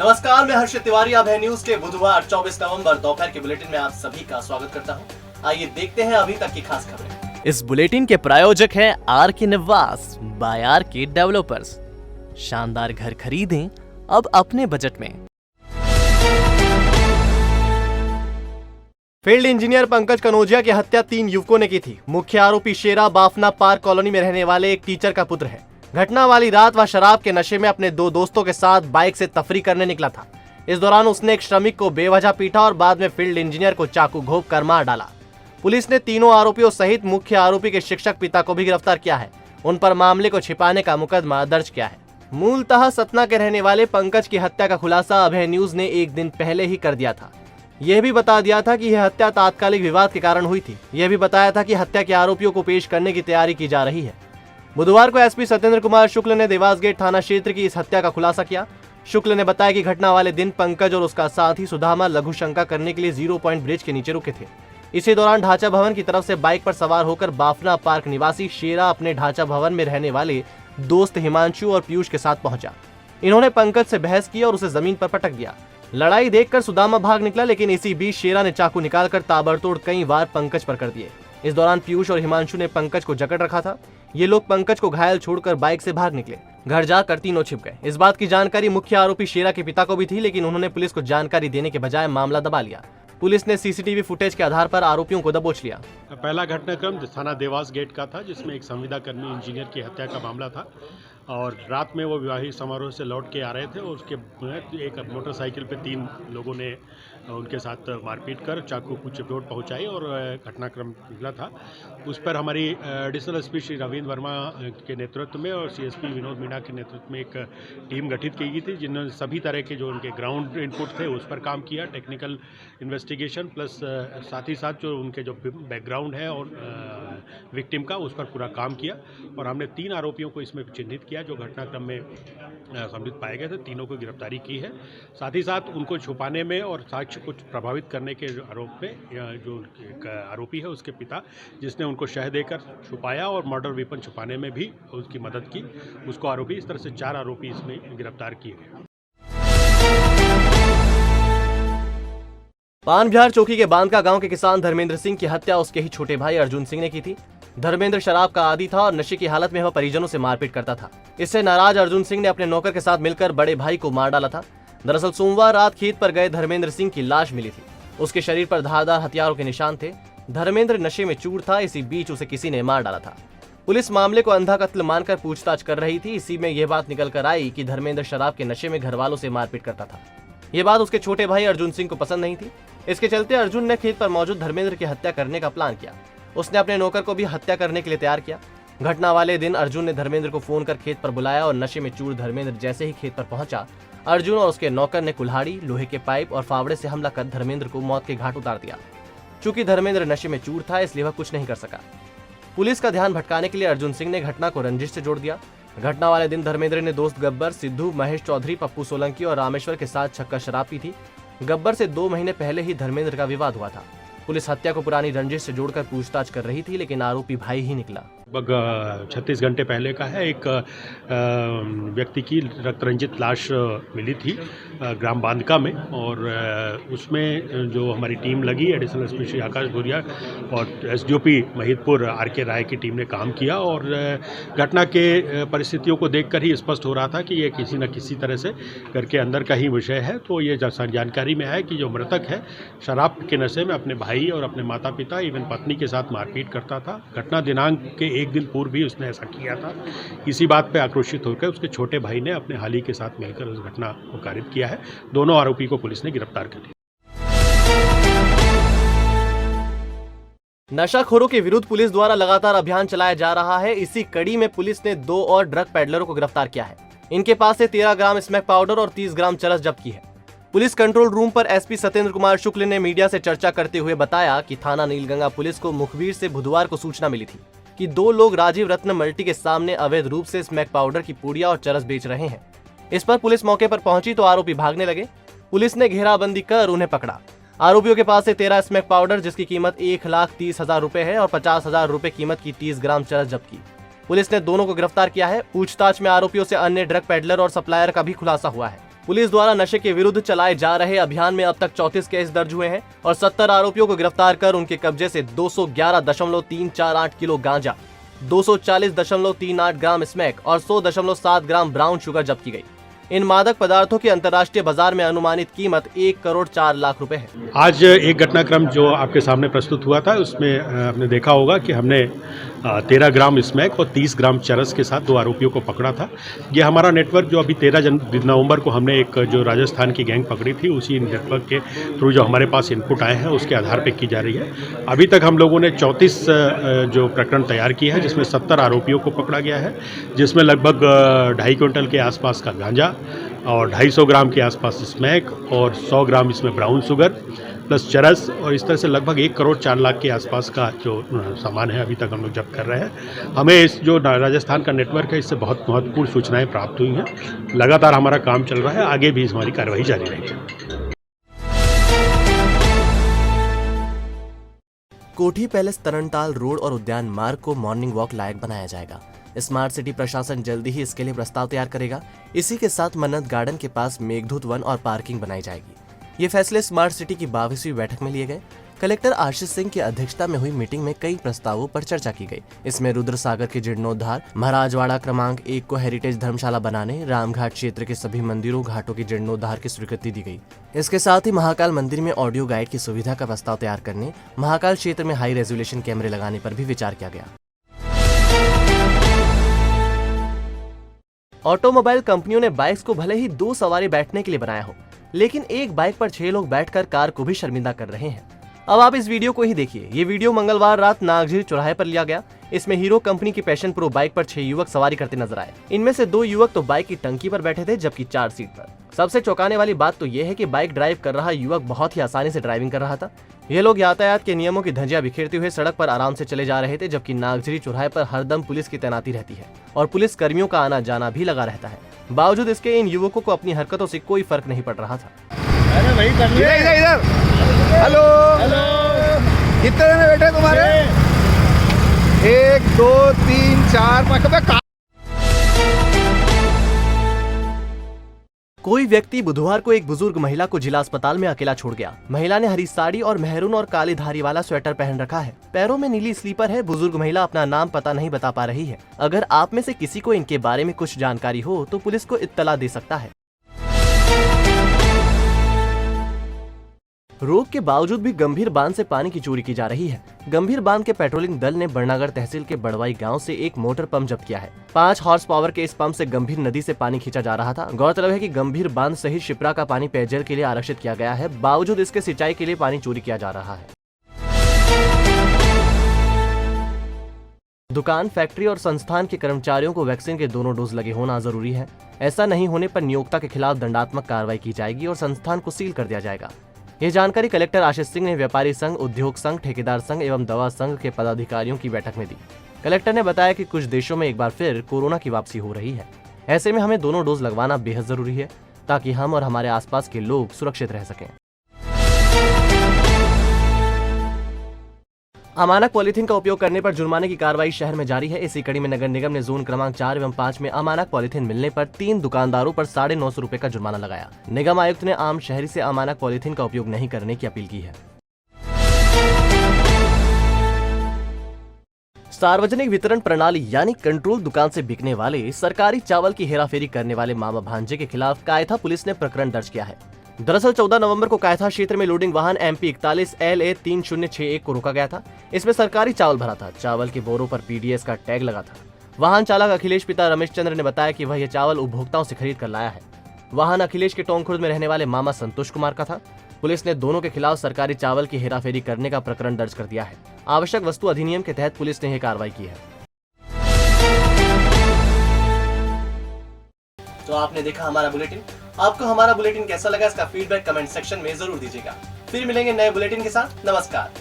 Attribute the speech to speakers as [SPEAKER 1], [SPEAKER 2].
[SPEAKER 1] नमस्कार, मैं हर्षित तिवारी। अब है न्यूज के बुधवार 24 नवंबर दोपहर के बुलेटिन में आप सभी का स्वागत करता हूं। आइए देखते हैं अभी तक की खास खबरें।
[SPEAKER 2] इस बुलेटिन के प्रायोजक हैं आर के निवास बाय आर के डेवलपर्स। शानदार घर खरीदें अब अपने बजट में।
[SPEAKER 1] फील्ड इंजीनियर पंकज कनौजिया की हत्या 3 युवकों ने की थी। मुख्य आरोपी शेरा बाफना पार्क कॉलोनी में रहने वाले एक टीचर का पुत्र है। घटना वाली रात वह शराब के नशे में अपने 2 दोस्तों के साथ बाइक से तफरी करने निकला था। इस दौरान उसने एक श्रमिक को बेवजह पीटा और बाद में फील्ड इंजीनियर को चाकू घोंप कर मार डाला। पुलिस ने तीनों आरोपियों सहित मुख्य आरोपी के शिक्षक पिता को भी गिरफ्तार किया है। उन पर मामले को छिपाने का मुकदमा दर्ज किया है। मूलतः सतना के रहने वाले पंकज की हत्या का खुलासा अभय न्यूज ने एक दिन पहले ही कर दिया था। यह भी बता दिया था कि यह हत्या तात्कालिक विवाद के कारण हुई थी। यह भी बताया था कि हत्या के आरोपियों को पेश करने की तैयारी की जा रही है। बुधवार को एसपी सत्येंद्र कुमार शुक्ल ने देवास गेट थाना क्षेत्र की इस हत्या का खुलासा किया। शुक्ल ने बताया कि घटना वाले दिन पंकज और उसका साथी सुदामा लघु शंका करने के लिए 0 पॉइंट ब्रिज के नीचे रुके थे। इसी दौरान ढांचा भवन की तरफ से बाइक पर सवार होकर बाफना पार्क निवासी शेरा अपने ढांचा भवन में रहने वाले दोस्त हिमांशु और पीयूष के साथ पहुंचा। इन्होंने पंकज से बहस की और उसे जमीन पर पटक दिया। लड़ाई देखकर सुदामा भाग निकला, लेकिन इसी बीच शेरा ने चाकू निकालकर ताबड़तोड़ कई वार पंकज पर कर दिए। इस दौरान पीयूष और हिमांशु ने पंकज को जकड़ रखा था। ये लोग पंकज को घायल छोड़कर बाइक से भाग निकले। घर जाकर तीनों छिप गए। इस बात की जानकारी मुख्य आरोपी शेरा के पिता को भी थी, लेकिन उन्होंने पुलिस को जानकारी देने के बजाय मामला दबा लिया। पुलिस ने सीसीटीवी फुटेज के आधार पर आरोपियों को दबोच लिया।
[SPEAKER 3] पहला घटनाक्रम थाना देवास गेट का था, जिसमें एक संविदा कर्मी इंजीनियर की हत्या का मामला था और रात में वो विवाहित समारोह से लौट के आ रहे थे और उसके एक मोटरसाइकिल पे 3 लोगों ने उनके साथ मारपीट कर चाकू को चोट पहुंचाई और घटनाक्रम निकला था। उस पर हमारी एडिशनल एसपी श्री रविंद्र वर्मा के नेतृत्व में और सीएसपी विनोद मीणा के नेतृत्व में एक टीम गठित की गई थी, जिन्होंने सभी तरह के जो उनके ग्राउंड इनपुट थे उस पर काम किया। टेक्निकल इन्वेस्टिगेशन प्लस साथ ही साथ जो उनके जो बैकग्राउंड है और विक्टिम का, उस पर पूरा काम किया और हमने 3 आरोपियों को इसमें चिन्हित किया जो घटनाक्रम में संलिप्त पाए गए थे। तीनों को गिरफ्तारी की है। साथ ही साथ उनको छुपाने में और साक्ष्य को प्रभावित करने के आरोप में जो एक आरोपी है उसके पिता, जिसने उनको शह देकर छुपाया और मर्डर वेपन छुपाने में भी उसकी मदद की, उसको आरोपी, इस तरह से 4 आरोपी इसमें गिरफ्तार किए गए।
[SPEAKER 1] पानबिहार चौकी के बांदका गांव के किसान धर्मेंद्र सिंह की हत्या उसके ही छोटे भाई अर्जुन सिंह ने की थी। धर्मेंद्र शराब का आदी था और नशे की हालत में वह परिजनों से मारपीट करता था। इससे नाराज अर्जुन सिंह ने अपने नौकर के साथ मिलकर बड़े भाई को मार डाला था। दरअसल सोमवार रात खेत पर गए धर्मेंद्र सिंह की लाश मिली थी। उसके शरीर पर धारदार हथियारों के निशान थे। धर्मेंद्र नशे में चूर था। इसी बीच उसे किसी ने मार डाला था। पुलिस मामले को अंधा कत्ल मानकर पूछताछ कर रही थी। इसी में यह बात निकल कर आई कि धर्मेंद्र शराब के नशे में घर वालों से मारपीट करता था। ये बात उसके छोटे भाई अर्जुन सिंह को पसंद नहीं थी। इसके चलते अर्जुन ने खेत पर मौजूद धर्मेंद्र की हत्या करने का प्लान किया। उसने अपने नौकर को भी हत्या करने के लिए तैयार किया। घटना वाले दिन अर्जुन ने धर्मेंद्र को फोन कर खेत पर बुलाया और नशे में चूर धर्मेंद्र जैसे ही खेत पर पहुंचा, अर्जुन और उसके नौकर ने कुल्हाड़ी, लोहे के पाइप और फावड़े से हमला कर धर्मेंद्र को मौत के घाट उतार दिया। चूंकि धर्मेंद्र नशे में चूर था, इसलिए वह कुछ नहीं कर सका। पुलिस का ध्यान भटकाने के लिए अर्जुन सिंह ने घटना को रंजिश से जोड़ दिया। घटना वाले दिन धर्मेंद्र ने दोस्त गब्बर, सिद्धू, महेश चौधरी, पप्पू सोलंकी और रामेश्वर के साथ छक्का शराब पी थी। गब्बर से 2 महीने पहले ही धर्मेंद्र का विवाद हुआ था। पुलिस हत्या को पुरानी रंजिश से जोड़कर पूछताछ कर रही थी, लेकिन आरोपी भाई ही निकला।
[SPEAKER 3] लगभग 36 घंटे पहले का है। एक व्यक्ति की रक्त रंजित लाश मिली थी ग्राम बांदका में और उसमें जो हमारी टीम लगी, एडिशनल एसपी श्री आकाश भूरिया और एसडीओपी महिदपुर आर के राय की टीम ने काम किया और घटना के परिस्थितियों को देखकर ही स्पष्ट हो रहा था कि ये किसी न किसी तरह से घर के अंदर का ही विषय है। तो ये जानकारी में है कि जो मृतक है शराब के नशे में अपने भाई और अपने माता पिता इवन पत्नी के साथ मारपीट करता था। घटना दिनांक के 1 दिन पूर्व भी उसने ऐसा किया था। इसी बात पे आक्रोशित होकर उसके छोटे भाई ने अपने हाली के साथ मिलकर उस घटना को कारित किया है। दोनों आरोपी को पुलिस ने गिरफ्तार कर लिया।
[SPEAKER 1] नशाखोरों के विरुद्ध पुलिस द्वारा लगातार अभियान चलाया जा रहा है। इसी कड़ी में पुलिस ने 2 और ड्रग पेडलरों को गिरफ्तार किया है। इनके पास से 13 ग्राम स्मैक पाउडर और 30 ग्राम चरस जब्त की है। पुलिस कंट्रोल रूम पर एसपी सत्येंद्र कुमार शुक्ल ने मीडिया से चर्चा करते हुए बताया कि थाना नीलगंगा पुलिस को मुखबिर से बुधवार को सूचना मिली थी कि 2 लोग राजीव रत्न मल्टी के सामने अवैध रूप से स्मैक पाउडर की पुड़िया और चरस बेच रहे हैं। इस पर पुलिस मौके पर पहुंची तो आरोपी भागने लगे। पुलिस ने घेराबंदी कर उन्हें पकड़ा। आरोपियों के पास से 13 स्मैक पाउडर जिसकी कीमत 1,30,000 रुपए है और 50,000 रुपए कीमत की 30 ग्राम चरस जब्त की। पुलिस ने दोनों को गिरफ्तार किया है। पूछताछ में आरोपियों से अन्य ड्रग पेडलर और सप्लायर का भी खुलासा हुआ है। पुलिस द्वारा नशे के विरुद्ध चलाए जा रहे अभियान में अब तक 34 केस दर्ज हुए हैं और 70 आरोपियों को गिरफ्तार कर उनके कब्जे से 211.348 किलो गांजा, 240.38 ग्राम स्मैक और 100.7 ग्राम ब्राउन शुगर जब्त की गई। इन मादक पदार्थों की अंतर्राष्ट्रीय बाजार में अनुमानित कीमत 1 करोड़ 4 लाख रुपए है।
[SPEAKER 3] आज एक घटनाक्रम जो आपके सामने प्रस्तुत हुआ था उसमें आपने देखा होगा कि हमने 13 ग्राम स्मैक और 30 ग्राम चरस के साथ 2 आरोपियों को पकड़ा था। ये हमारा नेटवर्क जो अभी 13 नवंबर को हमने एक जो राजस्थान की गैंग पकड़ी थी, उसी नेटवर्क के थ्रू जो हमारे पास इनपुट आए हैं उसके आधार पर की जा रही है। अभी तक हम लोगों ने 34 जो प्रकरण तैयार किए हैं, जिसमें 70 आरोपियों को पकड़ा गया है, जिसमें लगभग 2.5 क्विंटल के आसपास का गांजा और 250 ग्राम के आसपास स्मैक और 100 ग्राम इसमें ब्राउन शुगर प्लस चरस और इस तरह से लगभग 1 करोड़ 4 लाख के आसपास का जो सामान है अभी तक हम लोग जब्त कर रहे हैं। हमें इस जो राजस्थान का नेटवर्क है इससे बहुत महत्वपूर्ण सूचनाएं प्राप्त हुई हैं। लगातार हमारा काम चल रहा है, आगे भी हमारी कार्रवाई जारी रहेगी।
[SPEAKER 2] कोठी पैलेस तरणताल रोड और उद्यान मार्ग को मॉर्निंग वॉक लायक बनाया जाएगा। स्मार्ट सिटी प्रशासन जल्दी ही इसके लिए प्रस्ताव तैयार करेगा। इसी के साथ मन्नत गार्डन के पास मेघदूत वन और पार्किंग बनाई जाएगी। ये फैसले स्मार्ट सिटी की 22वीं बैठक में लिए गए। कलेक्टर आशीष सिंह की अध्यक्षता में हुई मीटिंग में कई प्रस्तावों पर चर्चा की गई। इसमें रुद्र सागर के जीर्णोद्धार, महाराजवाड़ा क्रमांक 1 को हेरिटेज धर्मशाला बनाने, रामघाट क्षेत्र के सभी मंदिरों घाटों के जीर्णोद्धार की स्वीकृति दी गई। इसके साथ ही महाकाल मंदिर में ऑडियो गाइड की सुविधा का प्रस्ताव तैयार करने, महाकाल क्षेत्र में हाई रेजोल्यूशन कैमरे लगाने पर भी विचार किया गया। ऑटोमोबाइल कंपनियों ने बाइक्स को भले ही 2 सवारी बैठने के लिए बनाया हो, लेकिन एक बाइक पर 6 लोग बैठकर कार को भी शर्मिंदा कर रहे हैं। अब आप इस वीडियो को ही देखिए। ये वीडियो मंगलवार रात नागझीर चौराहे पर लिया गया। इसमें हीरो कंपनी की पैशन प्रो बाइक पर 6 युवक सवारी करते नजर आए। इनमें से 2 युवक तो बाइक की टंकी पर बैठे थे, जबकि 4 सीट पर। सबसे चौंकाने वाली बात तो यह है कि बाइक ड्राइव कर रहा युवक बहुत ही आसानी से ड्राइविंग कर रहा था। ये लोग यातायात के नियमों की धज्जियां बिखेरते हुए सड़क पर आराम से चले जा रहे थे, जबकि नागझीरी चौराहे पर हरदम पुलिस की तैनाती रहती है और पुलिस कर्मियों का आना जाना भी लगा रहता है। बावजूद इसके इन युवकों को अपनी हरकतों से कोई फर्क नहीं पड़ रहा था।
[SPEAKER 4] अरे इधर हेलो कितने जने बैठे तुम्हारे? 1 2 3 4 5।
[SPEAKER 1] कोई व्यक्ति बुधवार को एक बुजुर्ग महिला को जिला अस्पताल में अकेला छोड़ गया। महिला ने हरी साड़ी और मेहरून और काली धारी वाला स्वेटर पहन रखा है। पैरों में नीली स्लीपर है। बुजुर्ग महिला अपना नाम पता नहीं बता पा रही है। अगर आप में से किसी को इनके बारे में कुछ जानकारी हो तो पुलिस को इत्तला दे सकता है। रोक के बावजूद भी गंभीर बांध से पानी की चोरी की जा रही है। गंभीर बांध के पेट्रोलिंग दल ने बड़नागर तहसील के बड़वाई गांव से एक मोटर पंप जब्त किया है। 5 हॉर्स पावर के इस पंप से गंभीर नदी से पानी खींचा जा रहा था। गौरतलब है कि गंभीर बांध सहित शिप्रा का पानी पेयजल के लिए आरक्षित किया गया है। बावजूद इसके सिंचाई के लिए पानी चोरी किया जा रहा है। दुकान, फैक्ट्री और संस्थान के कर्मचारियों को वैक्सीन के दोनों डोज लगे होना जरूरी है। ऐसा नहीं होने पर नियोक्ता के खिलाफ दंडात्मक कार्रवाई की जाएगी और संस्थान को सील कर दिया जाएगा। ये जानकारी कलेक्टर आशीष सिंह ने व्यापारी संघ, उद्योग संघ, ठेकेदार संघ एवं दवा संघ के पदाधिकारियों की बैठक में दी। कलेक्टर ने बताया कि कुछ देशों में एक बार फिर कोरोना की वापसी हो रही है। ऐसे में हमें दोनों डोज लगवाना बेहद जरूरी है ताकि हम और हमारे आसपास के लोग सुरक्षित रह सकें। अमानक पॉलीथीन का उपयोग करने पर जुर्माने की कार्रवाई शहर में जारी है। इसी कड़ी में नगर निगम ने जोन क्रमांक 4 एवं 5 में अमानक पॉलीथीन मिलने पर 3 दुकानदारों पर 950 रुपए का जुर्माना लगाया। निगम आयुक्त ने आम शहरी से अमानक पॉलीथीन का उपयोग नहीं करने की अपील की है। सार्वजनिक वितरण प्रणाली यानी कंट्रोल दुकान से बिकने वाले सरकारी चावल की हेराफेरी करने वाले मामा भांजे के खिलाफ कायथा पुलिस ने प्रकरण दर्ज किया है। दरअसल 14 नवंबर को कायथा क्षेत्र में लोडिंग वाहन MP 41 LA 3061 को रोका गया था। इसमें सरकारी चावल भरा था। चावल के बोरों पर PDS का टैग लगा था। वाहन चालक अखिलेश पिता रमेश चंद्र ने बताया कि वह यह चावल उपभोक्ताओं से खरीद कर लाया है। वाहन अखिलेश के टोंकखुर्द में रहने वाले मामा संतोष कुमार का था। पुलिस ने दोनों के खिलाफ सरकारी चावल की हेराफेरी करने का प्रकरण दर्ज कर दिया है। आवश्यक वस्तु अधिनियम के तहत पुलिस ने यह कार्रवाई की है। तो आपने देखा हमारा बुलेटिन। आपको हमारा बुलेटिन कैसा लगा इसका फीडबैक कमेंट सेक्शन में जरूर दीजिएगा। फिर मिलेंगे नए बुलेटिन के साथ। नमस्कार।